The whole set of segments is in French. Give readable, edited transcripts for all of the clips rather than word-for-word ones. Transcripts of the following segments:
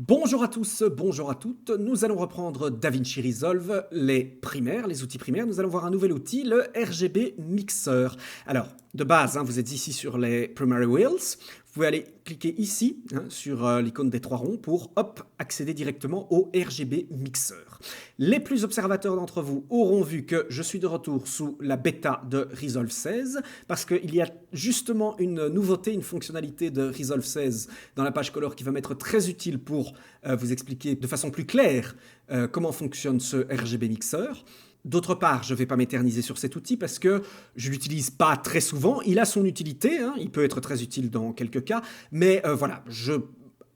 Bonjour à tous, bonjour à toutes. Nous allons reprendre DaVinci Resolve, les primaires, les outils primaires. Nous allons voir un nouvel outil, le RGB Mixer. Alors, de base, vous êtes ici sur les Primary Wheels. Vous pouvez aller cliquer ici, sur l'icône des trois ronds pour, hop, accéder directement au RGB Mixer. Les plus observateurs d'entre vous auront vu que je suis de retour sous la bêta de Resolve 16 parce qu'il y a justement une nouveauté, une fonctionnalité de Resolve 16 dans la page Color qui va m'être très utile pour vous expliquer de façon plus claire comment fonctionne ce RGB Mixer. D'autre part, je ne vais pas m'éterniser sur cet outil parce que je ne l'utilise pas très souvent. Il a son utilité, il peut être très utile dans quelques cas, mais voilà,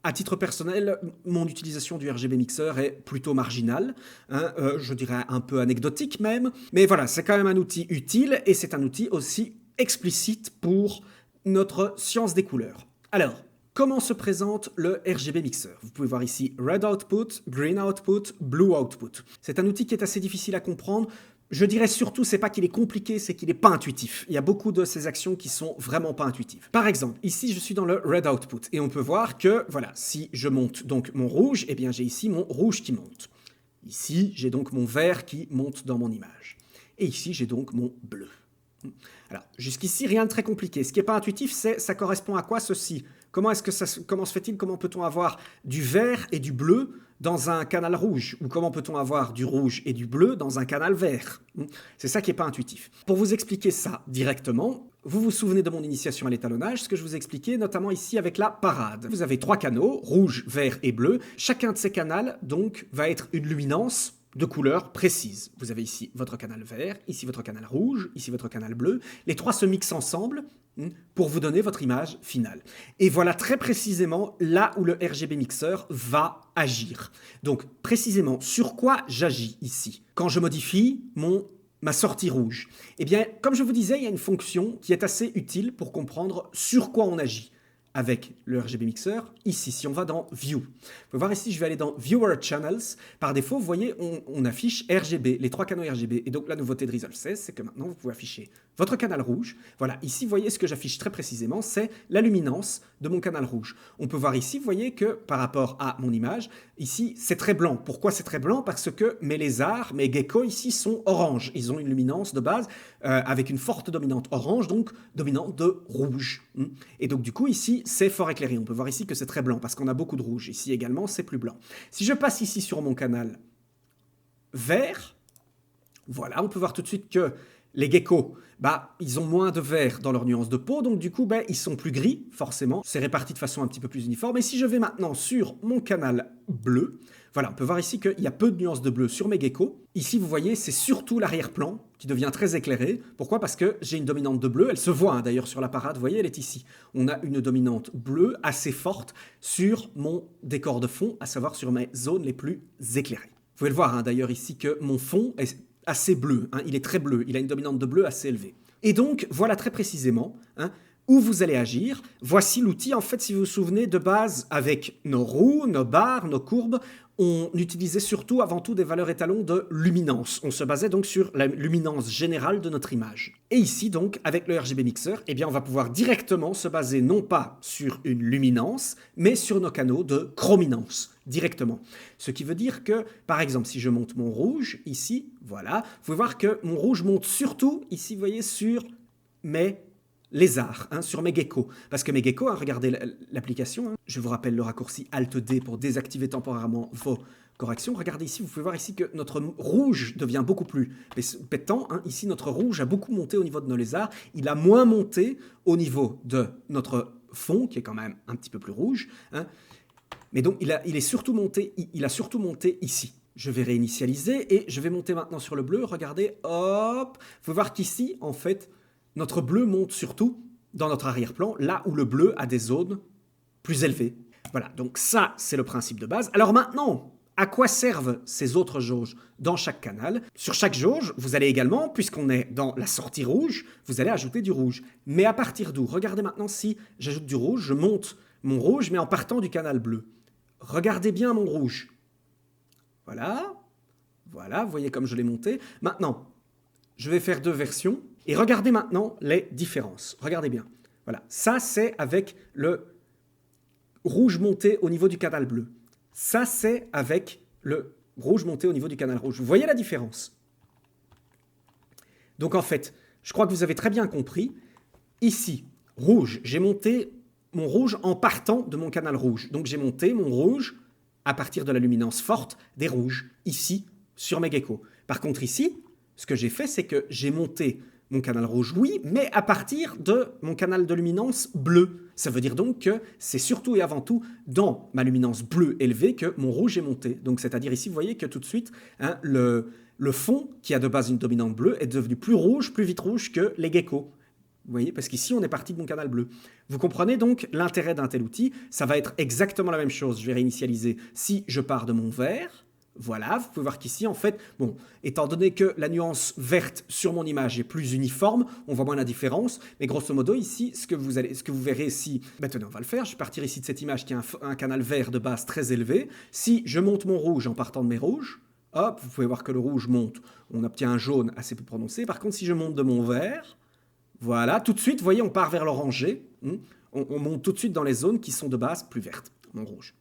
à titre personnel, mon utilisation du RGB Mixer est plutôt marginale, je dirais un peu anecdotique même, mais voilà, c'est quand même un outil utile et c'est un outil aussi explicite pour notre science des couleurs. Alors, comment se présente le RGB Mixer? Vous pouvez voir ici Red Output, Green Output, Blue Output. C'est un outil qui est assez difficile à comprendre. Je dirais surtout, c'est pas qu'il est compliqué, c'est qu'il n'est pas intuitif. Il y a beaucoup de ces actions qui sont vraiment pas intuitives. Par exemple, ici, je suis dans le Red Output et on peut voir que, voilà, si je monte donc mon rouge, eh bien j'ai ici mon rouge qui monte. Ici, j'ai donc mon vert qui monte dans mon image. Et ici, j'ai donc mon bleu. Alors, jusqu'ici, rien de très compliqué. Ce qui n'est pas intuitif, c'est ça correspond à quoi ceci? Comment se fait-il, comment peut-on avoir du vert et du bleu dans un canal rouge? Ou comment peut-on avoir du rouge et du bleu dans un canal vert? C'est ça qui n'est pas intuitif. Pour vous expliquer ça directement, vous vous souvenez de mon initiation à l'étalonnage, ce que je vous ai expliqué, notamment ici avec la parade. Vous avez trois canaux, rouge, vert et bleu. Chacun de ces canaux, donc, va être une luminance de couleurs précises. Vous avez ici votre canal vert, ici votre canal rouge, ici votre canal bleu. Les trois se mixent ensemble pour vous donner votre image finale. Et voilà très précisément là où le RGB Mixer va agir. Donc précisément sur quoi j'agis ici quand je modifie ma sortie rouge? Eh bien, comme je vous disais, il y a une fonction qui est assez utile pour comprendre sur quoi on agit avec le RGB Mixer. Ici, si on va dans View, vous pouvez voir ici, je vais aller dans Viewer Channels. Par défaut, vous voyez, on affiche RGB, les trois canaux RGB. Et donc, la nouveauté de Resolve 16, c'est que maintenant, vous pouvez afficher votre canal rouge. Voilà, ici, vous voyez ce que j'affiche très précisément, c'est la luminance de mon canal rouge. On peut voir ici, vous voyez que par rapport à mon image, ici, c'est très blanc. Pourquoi c'est très blanc? Parce que mes lézards, mes geckos ici sont orange. Ils ont une luminance de base avec une forte dominante orange, donc dominante de rouge. Et donc, du coup, ici, c'est fort éclairé. On peut voir ici que c'est très blanc parce qu'on a beaucoup de rouge. Ici également, c'est plus blanc. Si je passe ici sur mon canal vert, voilà, on peut voir tout de suite que les geckos, ils ont moins de vert dans leur nuance de peau, donc du coup, ils sont plus gris, forcément. C'est réparti de façon un petit peu plus uniforme. Et si je vais maintenant sur mon canal bleu, voilà, on peut voir ici qu'il y a peu de nuances de bleu sur mes geckos. Ici, vous voyez, c'est surtout l'arrière-plan qui devient très éclairé. Pourquoi? Parce que j'ai une dominante de bleu. Elle se voit d'ailleurs sur la parade. Vous voyez, elle est ici. On a une dominante bleue assez forte sur mon décor de fond, à savoir sur mes zones les plus éclairées. Vous pouvez le voir d'ailleurs ici que mon fond est assez bleu. Il est très bleu. Il a une dominante de bleu assez élevée. Et donc, voilà très précisément où vous allez agir. Voici l'outil, en fait, si vous vous souvenez, de base, avec nos roues, nos barres, nos courbes, on utilisait surtout, avant tout, des valeurs étalons de luminance. On se basait donc sur la luminance générale de notre image. Et ici, donc, avec le RGB Mixer, eh bien, on va pouvoir directement se baser non pas sur une luminance, mais sur nos canaux de chrominance, directement. Ce qui veut dire que, par exemple, si je monte mon rouge, ici, voilà, vous pouvez voir que mon rouge monte surtout, ici, vous voyez, sur mes lézards, sur mes geckos. Parce que mes geckos, regardez l'application, je vous rappelle le raccourci Alt-D pour désactiver temporairement vos corrections. Regardez ici, vous pouvez voir ici que notre rouge devient beaucoup plus pétant. Ici, notre rouge a beaucoup monté au niveau de nos lézards. Il a moins monté au niveau de notre fond, qui est quand même un petit peu plus rouge. Mais donc, il a surtout monté ici. Je vais réinitialiser et je vais monter maintenant sur le bleu. Regardez, hop, vous pouvez voir qu'ici, en fait, notre bleu monte surtout dans notre arrière-plan, là où le bleu a des zones plus élevées. Voilà, donc ça, c'est le principe de base. Alors maintenant, à quoi servent ces autres jauges dans chaque canal? Sur chaque jauge, vous allez également, puisqu'on est dans la sortie rouge, vous allez ajouter du rouge. Mais à partir d'où? Regardez maintenant si j'ajoute du rouge, je monte mon rouge, mais en partant du canal bleu. Regardez bien mon rouge. Voilà, vous voyez comme je l'ai monté. Maintenant, je vais faire deux versions. Et regardez maintenant les différences. Regardez bien. Voilà, ça c'est avec le rouge monté au niveau du canal bleu. Ça, c'est avec le rouge monté au niveau du canal rouge. Vous voyez la différence? Donc en fait, je crois que vous avez très bien compris. Ici, rouge, j'ai monté mon rouge en partant de mon canal rouge. Donc j'ai monté mon rouge à partir de la luminance forte des rouges, ici, sur mes geckos. Par contre ici, ce que j'ai fait, c'est que j'ai monté mon canal rouge, oui, mais à partir de mon canal de luminance bleu. Ça veut dire donc que c'est surtout et avant tout dans ma luminance bleue élevée que mon rouge est monté. Donc c'est-à-dire ici, vous voyez que tout de suite, hein, le fond, qui a de base une dominante bleue, est devenu plus rouge, plus vite rouge que les geckos. Vous voyez, parce qu'ici, on est parti de mon canal bleu. Vous comprenez donc l'intérêt d'un tel outil? Ça va être exactement la même chose. Je vais réinitialiser si je pars de mon vert. Voilà, vous pouvez voir qu'ici, en fait, bon, étant donné que la nuance verte sur mon image est plus uniforme, on voit moins la différence, mais grosso modo, ici, ce que vous verrez ici, maintenant on va le faire, je vais partir ici de cette image qui a un canal vert de base très élevé. Si je monte mon rouge en partant de mes rouges, hop, vous pouvez voir que le rouge monte, on obtient un jaune assez peu prononcé. Par contre, si je monte de mon vert, voilà, tout de suite, vous voyez, on part vers l'orangé, on monte tout de suite dans les zones qui sont de base plus vertes, mon rouge.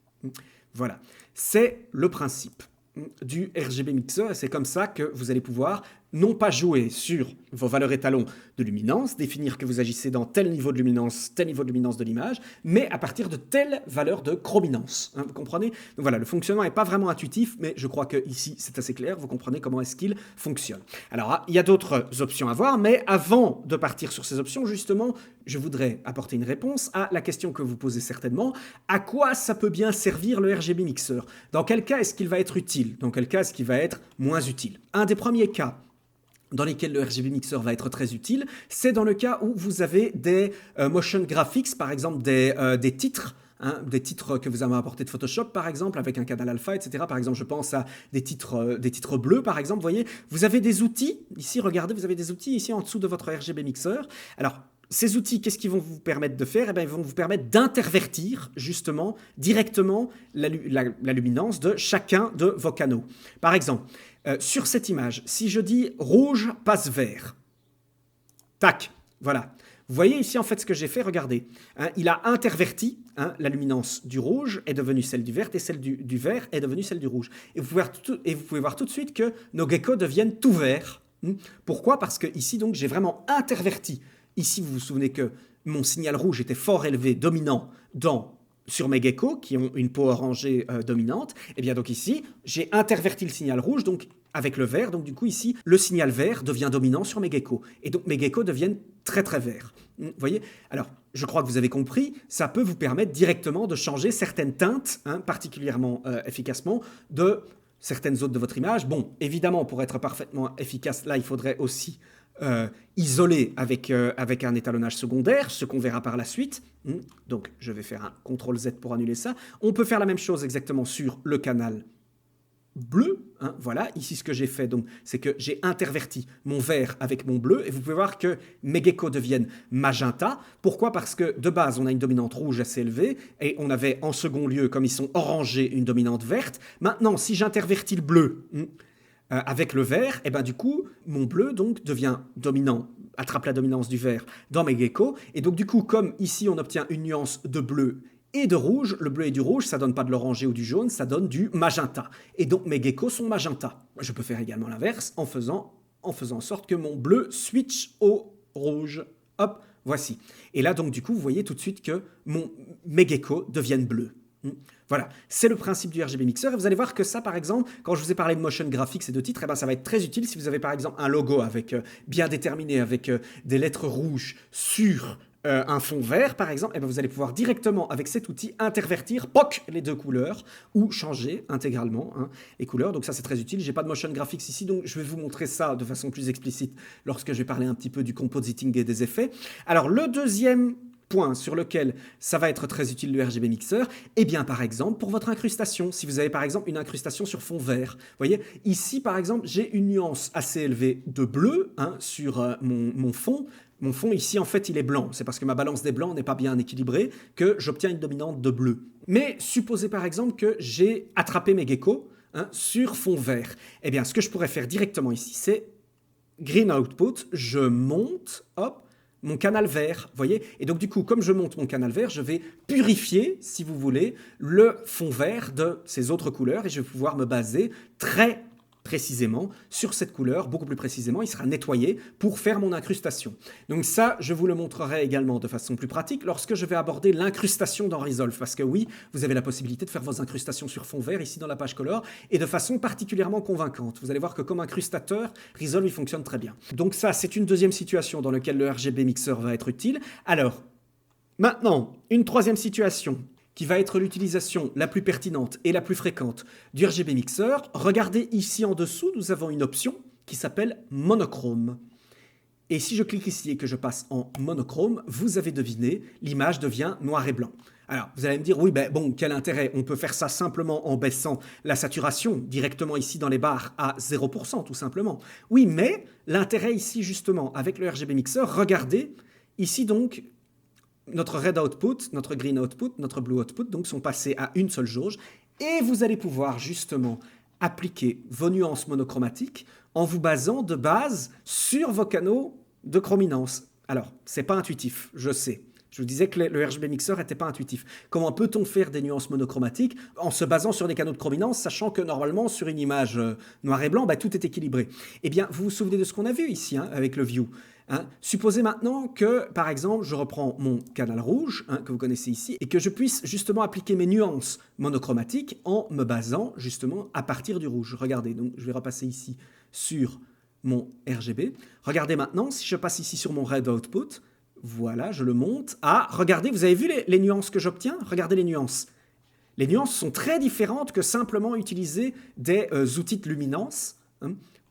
Voilà, c'est le principe du RGB Mixer, et c'est comme ça que vous allez pouvoir non pas jouer sur vos valeurs étalons de luminance, définir que vous agissez dans tel niveau de luminance de l'image, mais à partir de telle valeur de chrominance. Hein, vous comprenez? Donc voilà, le fonctionnement n'est pas vraiment intuitif, mais je crois que ici c'est assez clair, vous comprenez comment est-ce qu'il fonctionne. Alors, il y a d'autres options à voir, mais avant de partir sur ces options, justement, je voudrais apporter une réponse à la question que vous posez certainement. À quoi ça peut bien servir le RGB Mixer? Dans quel cas est-ce qu'il va être utile? Dans quel cas est-ce qu'il va être moins utile? Un des premiers cas dans lesquels le RGB Mixer va être très utile, c'est dans le cas où vous avez des motion graphics, par exemple des titres, hein, des titres que vous avez apportés de Photoshop, par exemple, avec un canal alpha, etc. Par exemple, je pense à des titres bleus, par exemple. Vous voyez, vous avez des outils, ici, regardez, vous avez des outils ici en dessous de votre RGB Mixer. Alors, ces outils, qu'est-ce qu'ils vont vous permettre de faire? Eh bien, ils vont vous permettre d'intervertir, justement, directement la luminance de chacun de vos canaux. Par exemple, sur cette image, si je dis rouge passe vert, tac, voilà. Vous voyez ici en fait ce que j'ai fait, regardez. Hein, il a interverti, hein, la luminance du rouge est devenue celle du vert et celle du vert est devenue celle du rouge. Et vous pouvez voir tout de suite que nos geckos deviennent tout verts. Pourquoi? Parce que ici donc j'ai vraiment interverti. Ici vous vous souvenez que mon signal rouge était fort élevé, dominant sur mes geckos qui ont une peau orangée dominante. Et bien donc ici j'ai interverti le signal rouge donc avec le vert, donc du coup ici, le signal vert devient dominant sur mes geckos. Et donc mes geckos deviennent très très verts. Vous voyez? Alors, je crois que vous avez compris, ça peut vous permettre directement de changer certaines teintes, hein, particulièrement efficacement, de certaines zones de votre image. Bon, évidemment, pour être parfaitement efficace, là, il faudrait aussi isoler avec un étalonnage secondaire, ce qu'on verra par la suite. Donc, je vais faire un CTRL-Z pour annuler ça. On peut faire la même chose exactement sur le canal bleu, hein, voilà, ici ce que j'ai fait, donc, c'est que j'ai interverti mon vert avec mon bleu, et vous pouvez voir que mes geckos deviennent magenta. Pourquoi? Parce que de base, on a une dominante rouge assez élevée, et on avait en second lieu, comme ils sont orangés, une dominante verte. Maintenant, si j'intervertis le bleu avec le vert, et ben du coup, mon bleu donc devient dominant, attrape la dominance du vert dans mes geckos, et donc du coup, comme ici on obtient une nuance de bleu et de rouge, le bleu et du rouge, ça donne pas de l'orangé ou du jaune, ça donne du magenta. Et donc mes geckos sont magenta. Je peux faire également l'inverse en faisant en sorte que mon bleu switch au rouge. Hop, voici. Et là donc du coup, vous voyez tout de suite que mes geckos deviennent bleus. Voilà, c'est le principe du RGB Mixer. Et vous allez voir que ça, par exemple, quand je vous ai parlé de motion graphics et de titres, eh ben, ça va être très utile si vous avez par exemple un logo avec, bien déterminé avec des lettres rouges sur un fond vert, par exemple, et bien vous allez pouvoir directement, avec cet outil, intervertir les deux couleurs ou changer intégralement les couleurs. Donc ça, c'est très utile. Je n'ai pas de motion graphics ici, donc je vais vous montrer ça de façon plus explicite lorsque je vais parler un petit peu du compositing et des effets. Alors, le deuxième point sur lequel ça va être très utile le RGB Mixer, eh bien par exemple pour votre incrustation, si vous avez par exemple une incrustation sur fond vert, vous voyez, ici par exemple j'ai une nuance assez élevée de bleu sur mon fond. Mon fond ici en fait il est blanc, c'est parce que ma balance des blancs n'est pas bien équilibrée que j'obtiens une dominante de bleu. Mais supposez par exemple que j'ai attrapé mes geckos sur fond vert, eh bien ce que je pourrais faire directement ici c'est Green Output, je monte, hop, mon canal vert, vous voyez? Et donc du coup, comme je monte mon canal vert, je vais purifier, si vous voulez, le fond vert de ces autres couleurs et je vais pouvoir me baser très précisément sur cette couleur, beaucoup plus précisément, il sera nettoyé pour faire mon incrustation. Donc ça, je vous le montrerai également de façon plus pratique lorsque je vais aborder l'incrustation dans Resolve, parce que oui, vous avez la possibilité de faire vos incrustations sur fond vert ici dans la page color, et de façon particulièrement convaincante. Vous allez voir que comme incrustateur, Resolve il fonctionne très bien. Donc ça, c'est une deuxième situation dans laquelle le RGB Mixer va être utile. Alors, maintenant, une troisième situation qui va être l'utilisation la plus pertinente et la plus fréquente du RGB Mixer. Regardez ici en dessous, nous avons une option qui s'appelle monochrome. Et si je clique ici et que je passe en monochrome, vous avez deviné, l'image devient noir et blanc. Alors, vous allez me dire, oui, ben bon, quel intérêt? On peut faire ça simplement en baissant la saturation directement ici dans les barres à 0%, tout simplement. Oui, mais l'intérêt ici, justement, avec le RGB Mixer, regardez, ici donc, notre red output, notre green output, notre blue output, donc sont passés à une seule jauge. Et vous allez pouvoir justement appliquer vos nuances monochromatiques en vous basant de base sur vos canaux de chrominance. Alors, c'est pas intuitif, je sais. Je vous disais que le RGB Mixer n'était pas intuitif. Comment peut-on faire des nuances monochromatiques en se basant sur des canaux de chrominance, sachant que normalement, sur une image noir et blanc, bah, tout est équilibré? Eh bien, vous vous souvenez de ce qu'on a vu ici avec le view. Supposez maintenant que, par exemple, je reprends mon canal rouge, que vous connaissez ici, et que je puisse justement appliquer mes nuances monochromatiques en me basant justement à partir du rouge. Regardez, donc je vais repasser ici sur mon RGB. Regardez maintenant, si je passe ici sur mon red output, voilà, je le monte. Ah, regardez, vous avez vu les nuances que j'obtiens? Regardez les nuances. Les nuances sont très différentes que simplement utiliser des outils de luminance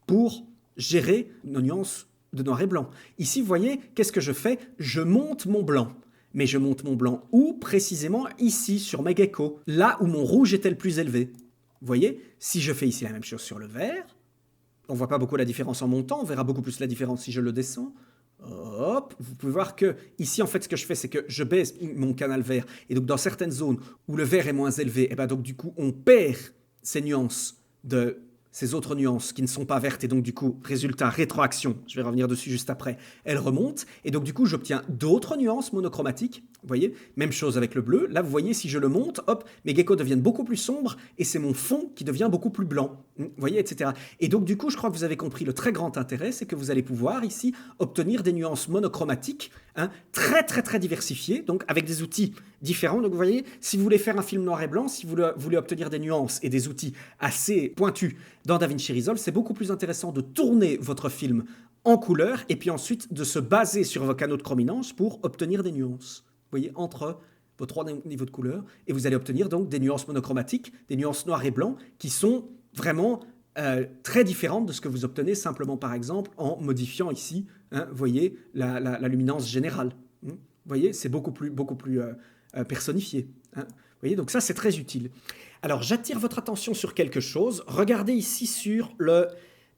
pour gérer nos nuances de noir et blanc. Ici, vous voyez, qu'est-ce que je fais? Je monte mon blanc. Mais je monte mon blanc où? Précisément ici, sur mes geckos, là où mon rouge était le plus élevé. Vous voyez? Si je fais ici la même chose sur le vert, on ne voit pas beaucoup la différence en montant, on verra beaucoup plus la différence si je le descends. Hop, vous pouvez voir que ici en fait ce que je fais c'est que je baisse mon canal vert et donc dans certaines zones où le vert est moins élevé, et ben donc du coup on perd ces nuances de ces autres nuances qui ne sont pas vertes et donc du coup résultat rétroaction, je vais revenir dessus juste après, elles remontent et donc du coup j'obtiens d'autres nuances monochromatiques. Vous voyez, même chose avec le bleu. Là, vous voyez, si je le monte, hop, mes geckos deviennent beaucoup plus sombres et c'est mon fond qui devient beaucoup plus blanc. Vous voyez, etc. Et donc, du coup, je crois que vous avez compris le très grand intérêt, c'est que vous allez pouvoir ici obtenir des nuances monochromatiques très, très, très diversifiées, donc avec des outils différents. Donc, vous voyez, si vous voulez faire un film noir et blanc, si vous voulez obtenir des nuances et des outils assez pointus dans DaVinci Resolve, c'est beaucoup plus intéressant de tourner votre film en couleur et puis ensuite de se baser sur vos canaux de chrominance pour obtenir des nuances. Vous voyez, entre vos trois niveaux de couleur, et vous allez obtenir donc des nuances monochromatiques, des nuances noir et blanc, qui sont vraiment très différentes de ce que vous obtenez simplement, par exemple, en modifiant ici, vous voyez, la luminance générale. Vous voyez, c'est beaucoup plus personnifié. Vous voyez, donc ça, c'est très utile. Alors, j'attire votre attention sur quelque chose. Regardez ici sur le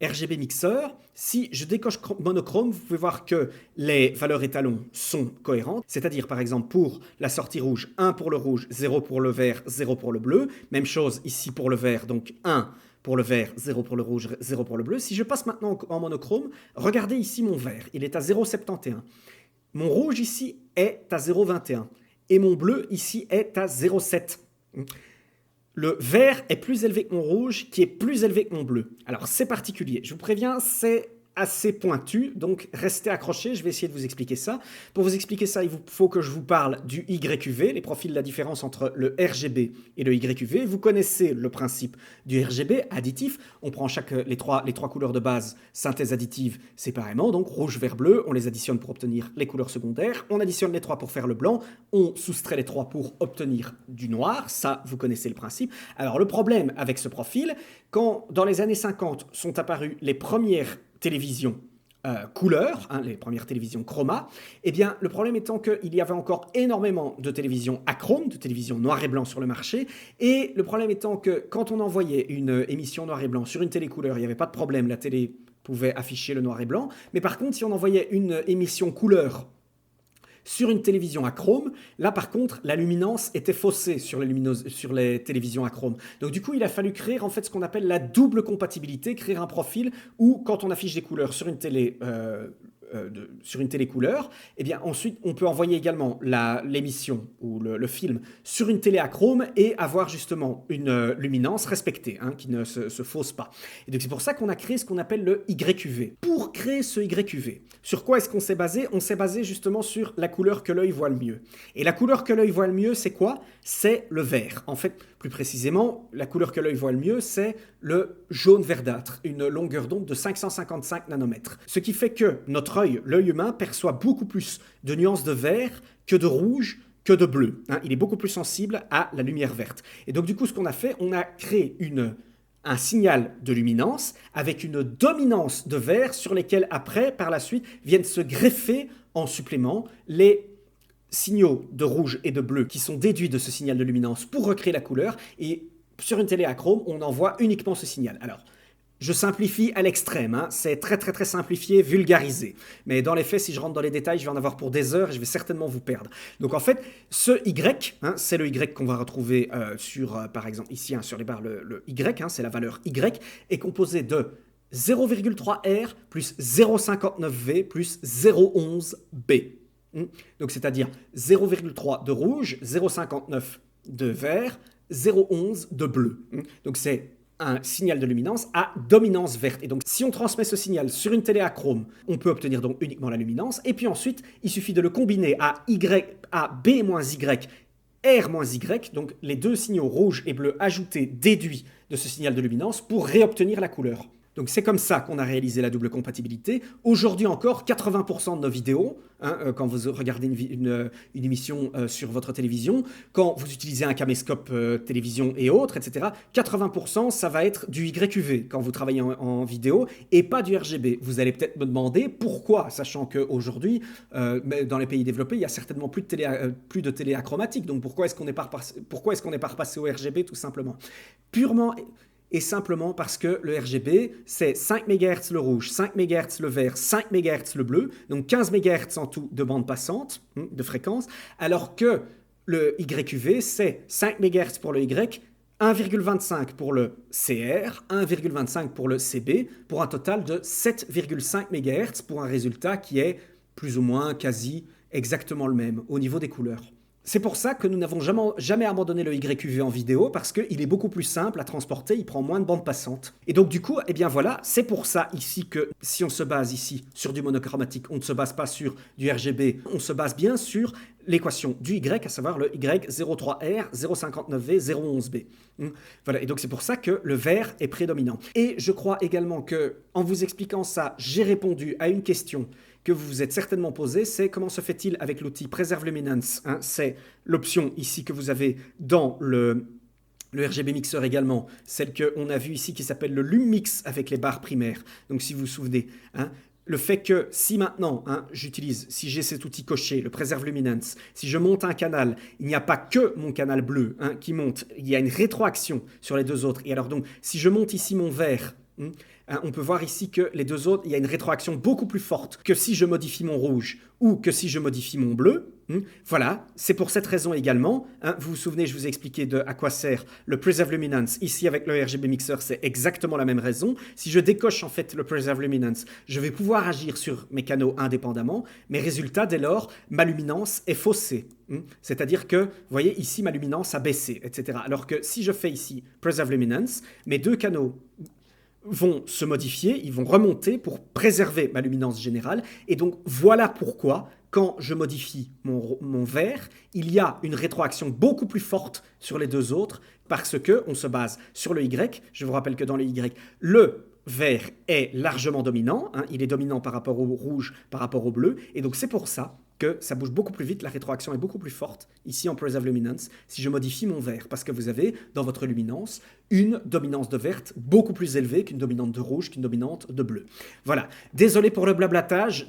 RGB Mixer, si je décoche monochrome, vous pouvez voir que les valeurs étalons sont cohérentes, c'est-à-dire par exemple pour la sortie rouge, 1 pour le rouge, 0 pour le vert, 0 pour le bleu. Même chose ici pour le vert, donc 1 pour le vert, 0 pour le rouge, 0 pour le bleu. Si je passe maintenant en monochrome, regardez ici mon vert, il est à 0,71. Mon rouge ici est à 0,21 et mon bleu ici est à 0,7. Le vert est plus élevé que mon rouge, qui est plus élevé que mon bleu. Alors, c'est particulier. Je vous préviens, c'est assez pointu, donc restez accrochés, je vais essayer de vous expliquer ça. Pour vous expliquer ça, il faut que je vous parle du YQV, les profils de la différence entre le RGB et le YQV. Vous connaissez le principe du RGB additif. On prend les trois couleurs de base synthèse additive séparément, donc rouge, vert, bleu. On les additionne pour obtenir les couleurs secondaires. On additionne les trois pour faire le blanc. On soustrait les trois pour obtenir du noir. Ça, vous connaissez le principe. Alors, le problème avec ce profil, quand dans les années 50 sont apparues les premières télévisions couleur, les premières télévisions chroma, eh bien, le problème étant qu'il y avait encore énormément de télévisions achrome, de télévisions noir et blanc sur le marché, et le problème étant que quand on envoyait une émission noir et blanc sur une télé couleur, il n'y avait pas de problème, la télé pouvait afficher le noir et blanc, mais par contre, si on envoyait une émission couleur sur une télévision à chrome, là par contre, la luminance était faussée sur les télévisions à chrome. Donc du coup, il a fallu créer en fait ce qu'on appelle la double compatibilité, créer un profil où quand on affiche des couleurs sur une télé sur une télé couleur, eh bien ensuite on peut envoyer également l'émission ou le film sur une télé à chrome et avoir justement une luminance respectée, hein, qui ne se fausse pas. Et donc c'est pour ça qu'on a créé ce qu'on appelle le YUV. Pour créer ce YUV, sur quoi est-ce qu'on s'est basé? On s'est basé justement sur la couleur que l'œil voit le mieux. Et la couleur que l'œil voit le mieux, c'est quoi? C'est le vert. En fait, plus précisément, la couleur que l'œil voit le mieux, c'est le jaune verdâtre, une longueur d'onde de 555 nanomètres. Ce qui fait que notre œil, l'œil humain, perçoit beaucoup plus de nuances de vert que de rouge, que de bleu. Hein. Il est beaucoup plus sensible à la lumière verte. Et donc du coup, ce qu'on a fait, on a créé un signal de luminance avec une dominance de vert sur lesquels après, par la suite, viennent se greffer en supplément les signaux de rouge et de bleu qui sont déduits de ce signal de luminance pour recréer la couleur. Et sur une télé à chrome, on envoie uniquement ce signal. Alors, je simplifie à l'extrême, hein. C'est très simplifié, vulgarisé. Mais dans les faits, si je rentre dans les détails, je vais en avoir pour des heures et je vais certainement vous perdre. Donc en fait, ce Y, hein, c'est le Y qu'on va retrouver par exemple ici, hein, sur les barres, le Y, hein, c'est la valeur Y, est composé de 0,3 R plus 0,59 V plus 0,11 B. Donc c'est-à-dire 0,3 de rouge, 0,59 de vert, 0,11 de bleu. Donc c'est un signal de luminance à dominance verte. Et donc, si on transmet ce signal sur une télé à chrome, on peut obtenir donc uniquement la luminance. Et puis ensuite, il suffit de le combiner à B-Y, R-Y, donc les deux signaux rouge et bleu ajoutés, déduits de ce signal de luminance pour réobtenir la couleur. Donc c'est comme ça qu'on a réalisé la double compatibilité. Aujourd'hui encore, 80% de nos vidéos, hein, quand vous regardez une émission sur votre télévision, quand vous utilisez un caméscope télévision et autres, etc., 80% ça va être du YUV quand vous travaillez en vidéo et pas du RGB. Vous allez peut-être me demander pourquoi, sachant qu'aujourd'hui, dans les pays développés, il n'y a certainement plus de télé achromatique. Donc pourquoi est-ce qu'on n'est pas repassé au RGB tout simplement? Purement et simplement parce que le RGB, c'est 5 MHz le rouge, 5 MHz le vert, 5 MHz le bleu, donc 15 MHz en tout de bande passante, de fréquence, alors que le YUV, c'est 5 MHz pour le Y, 1,25 pour le CR, 1,25 pour le CB, pour un total de 7,5 MHz pour un résultat qui est plus ou moins quasi exactement le même au niveau des couleurs. C'est pour ça que nous n'avons jamais abandonné le YUV en vidéo, parce qu'il est beaucoup plus simple à transporter, il prend moins de bande passante. Et donc du coup, eh bien voilà, c'est pour ça ici que si on se base ici sur du monochromatique, on ne se base pas sur du RGB, on se base bien sur l'équation du Y, à savoir le Y 0,3R, 0,59V, 0,11B. Voilà, et donc c'est pour ça que le vert est prédominant. Et je crois également que, en vous expliquant ça, j'ai répondu à une question que vous vous êtes certainement posé, c'est comment se fait-il avec l'outil Preserve Luminance, hein, c'est l'option ici que vous avez dans le RGB Mixer également, celle qu'on a vue ici qui s'appelle le LumMix avec les barres primaires. Donc si vous vous souvenez, hein, le fait que si maintenant, hein, si j'ai cet outil coché, le Preserve Luminance, si je monte un canal, il n'y a pas que mon canal bleu hein, qui monte, il y a une rétroaction sur les deux autres. Et alors donc, si je monte ici mon vert, on peut voir ici que les deux autres, il y a une rétroaction beaucoup plus forte que si je modifie mon rouge ou que si je modifie mon bleu. Voilà, c'est pour cette raison également. Vous vous souvenez, je vous ai expliqué à quoi sert le Preserve Luminance. Ici, avec le RGB Mixer, c'est exactement la même raison. Si je décoche en fait le Preserve Luminance, je vais pouvoir agir sur mes canaux indépendamment. Mais résultat, dès lors, ma luminance est faussée. C'est-à-dire que, vous voyez, ici, ma luminance a baissé, etc. Alors que si je fais ici Preserve Luminance, mes deux canaux vont se modifier, ils vont remonter pour préserver ma luminance générale. Et donc, voilà pourquoi, quand je modifie mon vert, il y a une rétroaction beaucoup plus forte sur les deux autres, parce qu'on se base sur le Y. Je vous rappelle que dans le Y, le vert est largement dominant, hein, il est dominant par rapport au rouge, par rapport au bleu, et donc c'est pour ça que ça bouge beaucoup plus vite, la rétroaction est beaucoup plus forte, ici en Preserve Luminance, si je modifie mon vert, parce que vous avez, dans votre luminance, une dominance de verte beaucoup plus élevée qu'une dominante de rouge, qu'une dominante de bleu. Voilà, désolé pour le blablatage,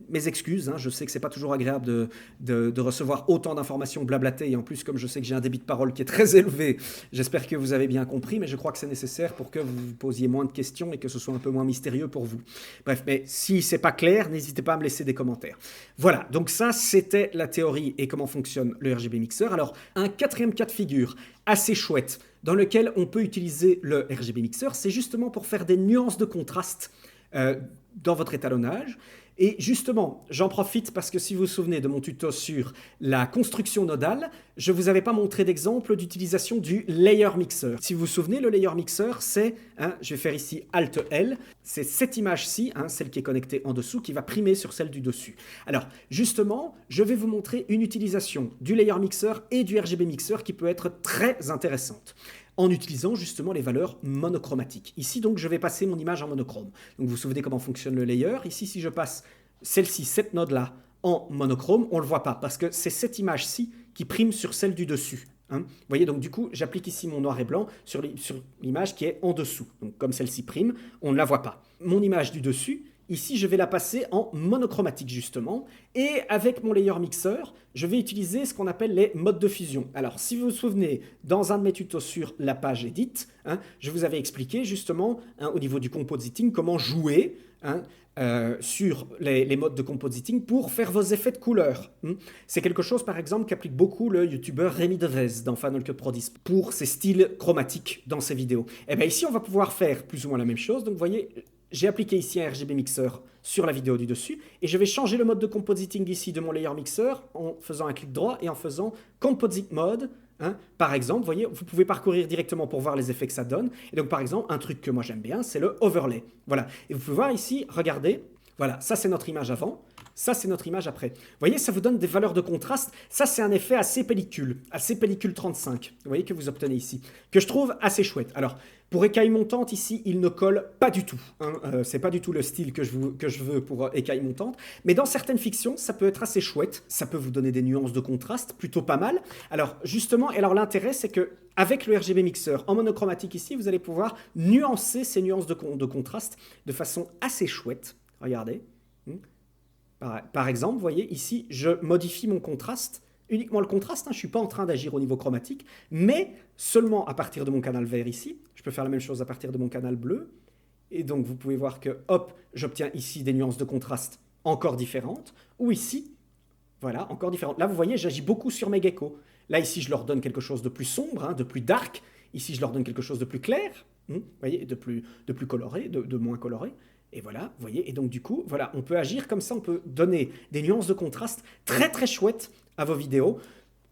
mes excuses, hein, je sais que c'est pas toujours agréable de recevoir autant d'informations blablatées, et en plus, comme je sais que j'ai un débit de parole qui est très élevé, j'espère que vous avez bien compris, mais je crois que c'est nécessaire pour que vous posiez moins de questions et que ce soit un peu moins mystérieux pour vous. Bref, mais si c'est pas clair, n'hésitez pas à me laisser des commentaires. Voilà, donc ça, c'était la théorie et comment fonctionne le RGB Mixer. Alors, un quatrième cas de figure assez chouette dans lequel on peut utiliser le RGB Mixer, c'est justement pour faire des nuances de contraste dans votre étalonnage. Et justement, j'en profite parce que si vous vous souvenez de mon tuto sur la construction nodale, je ne vous avais pas montré d'exemple d'utilisation du Layer Mixer. Si vous vous souvenez, le Layer Mixer, c'est, je vais faire ici Alt-L, c'est cette image-ci, celle qui est connectée en dessous, qui va primer sur celle du dessus. Alors, justement, je vais vous montrer une utilisation du Layer Mixer et du RGB Mixer qui peut être très intéressante, en utilisant justement les valeurs monochromatiques. Ici, donc, je vais passer mon image en monochrome. Donc, vous vous souvenez comment fonctionne le layer. Ici, si je passe celle-ci, cette node-là, en monochrome, on ne le voit pas, parce que c'est cette image-ci qui prime sur celle du dessus. Vous voyez, donc du coup, j'applique ici mon noir et blanc sur l'image qui est en dessous. Donc, comme celle-ci prime, on ne la voit pas. Mon image du dessus, ici, je vais la passer en monochromatique, justement. Et avec mon Layer Mixer, je vais utiliser ce qu'on appelle les modes de fusion. Alors, si vous vous souvenez, dans un de mes tutos sur la page Edit, je vous avais expliqué, justement, au niveau du compositing, comment jouer sur les modes de compositing pour faire vos effets de couleur. C'est quelque chose, par exemple, qu'applique beaucoup le youtubeur Rémi Devez dans Final Cut Pro 10 pour ses styles chromatiques dans ses vidéos. Et bien ici, on va pouvoir faire plus ou moins la même chose. Donc, vous voyez, j'ai appliqué ici un RGB Mixer sur la vidéo du dessus et je vais changer le mode de compositing ici de mon Layer Mixer en faisant un clic droit et en faisant Composite Mode. Par exemple, vous voyez, vous pouvez parcourir directement pour voir les effets que ça donne. Et donc, par exemple, un truc que moi j'aime bien, c'est le overlay. Voilà. Et vous pouvez voir ici, regardez, voilà, ça c'est notre image avant, ça c'est notre image après. Vous voyez, ça vous donne des valeurs de contraste. Ça, c'est un effet assez pellicule 35, vous voyez, que vous obtenez ici, que je trouve assez chouette. Alors, pour écaille montante, ici, il ne colle pas du tout. C'est pas du tout le style que je veux pour écaille montante. Mais dans certaines fictions, ça peut être assez chouette. Ça peut vous donner des nuances de contraste, plutôt pas mal. Alors, justement, et alors l'intérêt, c'est que avec le RGB Mixer en monochromatique ici, vous allez pouvoir nuancer ces nuances de contraste de façon assez chouette. Regardez. Par exemple, vous voyez, ici, je modifie mon contraste. Uniquement le contraste, je ne suis pas en train d'agir au niveau chromatique, mais seulement à partir de mon canal vert ici. Je peux faire la même chose à partir de mon canal bleu. Et donc, vous pouvez voir que, hop, j'obtiens ici des nuances de contraste encore différentes. Ou ici, voilà, encore différentes. Là, vous voyez, j'agis beaucoup sur mes geckos. Là, ici, je leur donne quelque chose de plus sombre, de plus dark. Ici, je leur donne quelque chose de plus clair, vous voyez, de plus coloré, de moins coloré. Et voilà, vous voyez, et donc du coup, voilà, on peut agir comme ça, on peut donner des nuances de contraste très très chouettes à vos vidéos.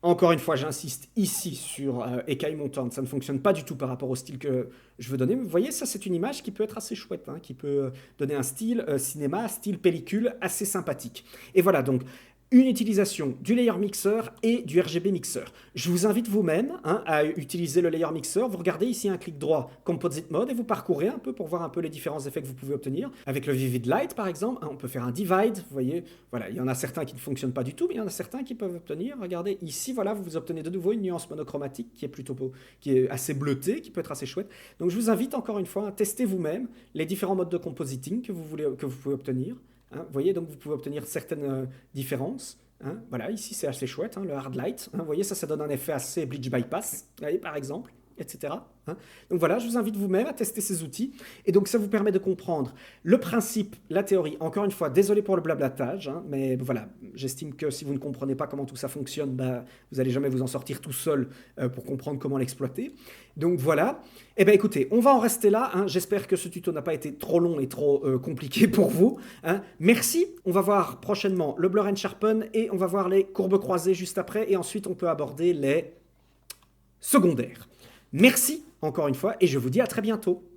Encore une fois, j'insiste ici sur écaille montante, ça ne fonctionne pas du tout par rapport au style que je veux donner. Mais vous voyez, ça c'est une image qui peut être assez chouette, qui peut donner un style cinéma, style pellicule assez sympathique. Et voilà, donc une utilisation du Layer Mixer et du RGB Mixer. Je vous invite vous-même à utiliser le Layer Mixer. Vous regardez ici un clic droit Composite Mode et vous parcourez un peu pour voir un peu les différents effets que vous pouvez obtenir. Avec le Vivid Light par exemple, on peut faire un Divide. Vous voyez, voilà, il y en a certains qui ne fonctionnent pas du tout, mais il y en a certains qui peuvent obtenir. Regardez ici, voilà, vous obtenez de nouveau une nuance monochromatique qui est assez bleutée, qui peut être assez chouette. Donc je vous invite encore une fois à tester vous-même les différents modes de compositing que vous pouvez obtenir. Vous voyez, donc vous pouvez obtenir certaines différences. Voilà, ici c'est assez chouette, le hard light. Vous voyez, ça donne un effet assez bleach bypass, vous voyez, par exemple, etc. Donc voilà, je vous invite vous-même à tester ces outils. Et donc ça vous permet de comprendre le principe, la théorie. Encore une fois, désolé pour le blablatage, mais voilà, j'estime que si vous ne comprenez pas comment tout ça fonctionne, vous n'allez jamais vous en sortir tout seul pour comprendre comment l'exploiter. Donc voilà. Eh bien écoutez, on va en rester là. J'espère que ce tuto n'a pas été trop long et trop compliqué pour vous. Merci. On va voir prochainement le Blur and Sharpen et on va voir les courbes croisées juste après. Et ensuite, on peut aborder les secondaires. Merci encore une fois et je vous dis à très bientôt.